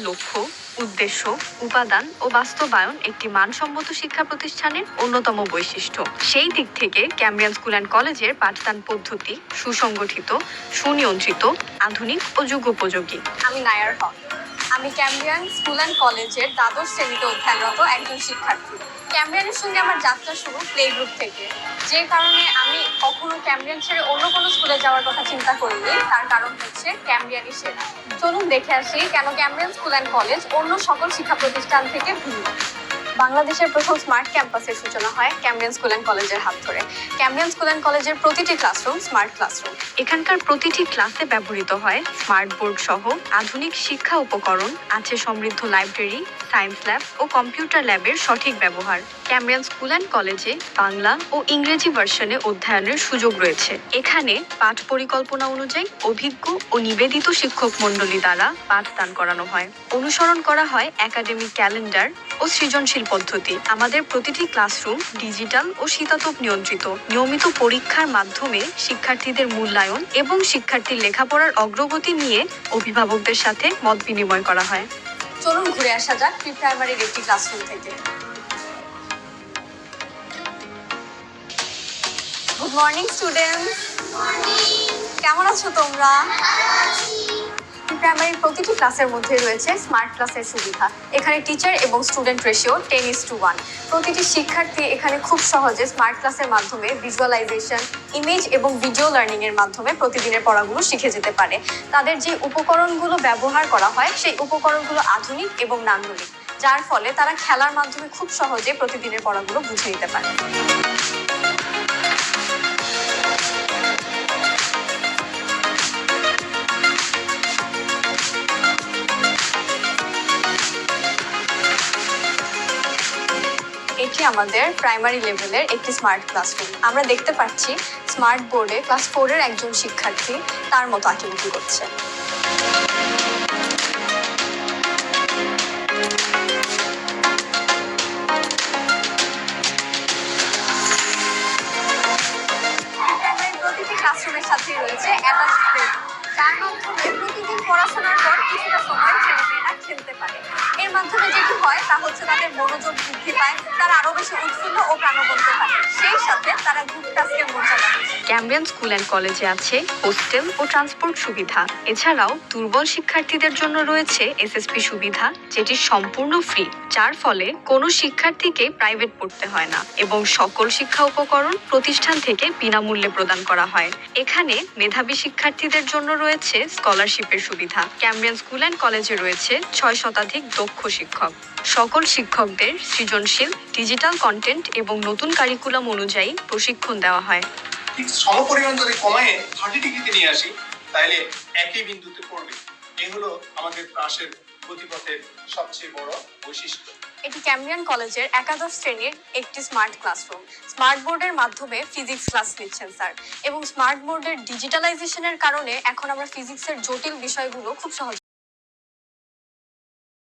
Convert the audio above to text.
লক্ষ্য, উদ্দেশ্য, উপাদান ও বাস্তবায়ন একটি মানসম্মত শিক্ষা প্রতিষ্ঠানের অন্যতম বৈশিষ্ট্য। সেই দিক থেকে ক্যামব্রিয়ান স্কুল অ্যান্ড কলেজের পাঠদান পদ্ধতি সুসংগঠিত, সুনিয়ন্ত্রিত, আধুনিক ও যুগোপযোগী। আমি নায়ার হক। আমি ক্যামব্রিয়ান স্কুল অ্যান্ড কলেজের দ্বাদশ শ্রেণীতে অধ্যয়নরত একজন শিক্ষার্থী। ক্যামব্রিয়ানের সঙ্গে আমার যাত্রা শুরু প্লে গ্রুপ থেকে, যে কারণে আমি কখনো ক্যামব্রিয়ান ছেড়ে অন্য কোনো স্কুলে যাওয়ার কথা চিন্তা করিনি। তার কারণ হচ্ছে ক্যামব্রিয়ানই সেরা। চলুন দেখে আসি কেন ক্যামব্রিয়ান স্কুল অ্যান্ড কলেজ অন্য সকল শিক্ষা প্রতিষ্ঠান থেকে ভিন্ন। বাংলাদেশের প্রথম স্মার্ট ক্যাম্পাসের সূচনা হয় ক্যামব্রিয়ান স্কুল অ্যান্ড কলেজের হাত ধরে। ক্যামব্রিয়ান স্কুল অ্যান্ড কলেজের প্রতিটি ক্লাসরুম স্মার্ট ক্লাসরুম। এখানকার প্রতিটি ক্লাসে ব্যবহৃত হয় স্মার্ট বোর্ড সহ আধুনিক শিক্ষা উপকরণ, আছে সমৃদ্ধ লাইব্রেরি, সায়েন্স ল্যাব ও কম্পিউটার ল্যাবের সঠিক ব্যবহার। ক্যামব্রিয়ান স্কুল অ্যান্ড কলেজে বাংলা ও ইংরেজি ভার্সনে অধ্যয়নের সুযোগ রয়েছে। এখানে পাঠ পরিকল্পনা অনুযায়ী অভিজ্ঞ ও নিবেদিত শিক্ষক মণ্ডলী দ্বারা পাঠদান করানো হয়। অনুসরণ করা হয় একাডেমিক ক্যালেন্ডার ও সৃজনশীল পদ্ধতি। আমাদের প্রতিটি ক্লাসরুম ডিজিটাল ও শীতাতপ নিয়ন্ত্রিত। নিয়মিত পরীক্ষার মাধ্যমে শিক্ষার্থীদের মূল্যায়ন এবং শিক্ষার্থীর লেখাপড়ার অগ্রগতি নিয়ে অভিভাবকদের সাথে মত বিনিময় করা হয়। চলুন ঘুরে আসা যাক প্রি প্রাইমারির একটি ক্লাসরুম থেকে। গুড মর্নিং স্টুডেন্টস, কেমন আছো তোমরা? প্রাইমারির প্রতিটি ক্লাসের মধ্যে রয়েছে স্মার্ট ক্লাসের সুবিধা। এখানে টিচার এবং স্টুডেন্ট রেশিও 10:1। প্রতিটি শিক্ষার্থী এখানে খুব সহজে স্মার্ট ক্লাসের মাধ্যমে ভিজুয়ালাইজেশন, ইমেজ এবং ভিডিও লার্নিং এর মাধ্যমে প্রতিদিনের পড়াগুলো শিখে যেতে পারে। তাদের যে উপকরণগুলো ব্যবহার করা হয় সেই উপকরণগুলো আধুনিক এবং নান্দনিক, যার ফলে তারা খেলার মাধ্যমে খুব সহজে প্রতিদিনের পড়াগুলো বুঝে নিতে পারে। এটি আমাদের প্রাইমারি লেভেলের একটি স্মার্ট ক্লাসরুম। আমরা দেখতে পাচ্ছি স্মার্ট বোর্ডে ক্লাস 4 এর একজন শিক্ষার্থী তার মতো আঁকিবুকি করছে। প্রতিটি ক্লাসরুমের সাথেই রয়েছে অ্যাটাচড প্লেগ্রাউন্ড, যার মাধ্যমে প্রতিদিন পড়াশোনার পর কিছুটা সময় ছেলেমেয়েরা খেলতে পারে। এর মাধ্যমে যেটি হয় তা হচ্ছে তাদের মনোযোগ বৃদ্ধি পায়, তারা আরো বেশি উৎফুল্ল ও প্রাণবন্ত থাকে। সেই সাথে তারা গ্রুপ টাস্কের মর্যাদা পায়। ক্যামব্রিয়ান স্কুল অ্যান্ড কলেজে আছে হোস্টেল ও ট্রান্সপোর্ট সুবিধা। এছাড়াও দুর্বল শিক্ষার্থীদের জন্য রয়েছে এসএসপি সুবিধা, যেটি সম্পূর্ণ ফ্রি, যার ফলে কোনো শিক্ষার্থীকে প্রাইভেট পড়তে হয় না এবং সকল শিক্ষা উপকরণ প্রতিষ্ঠান থেকে বিনামূল্যে প্রদান করা হয়। এখানে মেধাবী শিক্ষার্থীদের জন্য রয়েছে স্কলারশিপের সুবিধা। ক্যামব্রিয়ান স্কুল অ্যান্ড কলেজে রয়েছে 6 শতাধিক দক্ষ শিক্ষক। সকল শিক্ষকদের সৃজনশীল ডিজিটাল কন্টেন্ট এবং নতুন কারিকুলাম অনুযায়ী প্রশিক্ষণ দেওয়া হয়। ঠিক সমপরিমাণ যদি কমায় 30 ডিগ্রিতে নিয়ে আসি তাহলে একই বিন্দুতে পড়বে। এই হলো আমাদের ক্লাসের গতিপথের সবচেয়ে বড় বৈশিষ্ট্য। এটি ক্যামব্রিয়ান কলেজের একাদশ শ্রেণীর একটি স্মার্ট ক্লাসরুম। স্মার্ট বোর্ডের মাধ্যমে ফিজিক্স ক্লাস নিচ্ছেন স্যার, এবং স্মার্ট বোর্ডের ডিজিটালাইজেশনের কারণে এখন আমরা ফিজিক্সের জটিল বিষয়গুলো খুব সহজ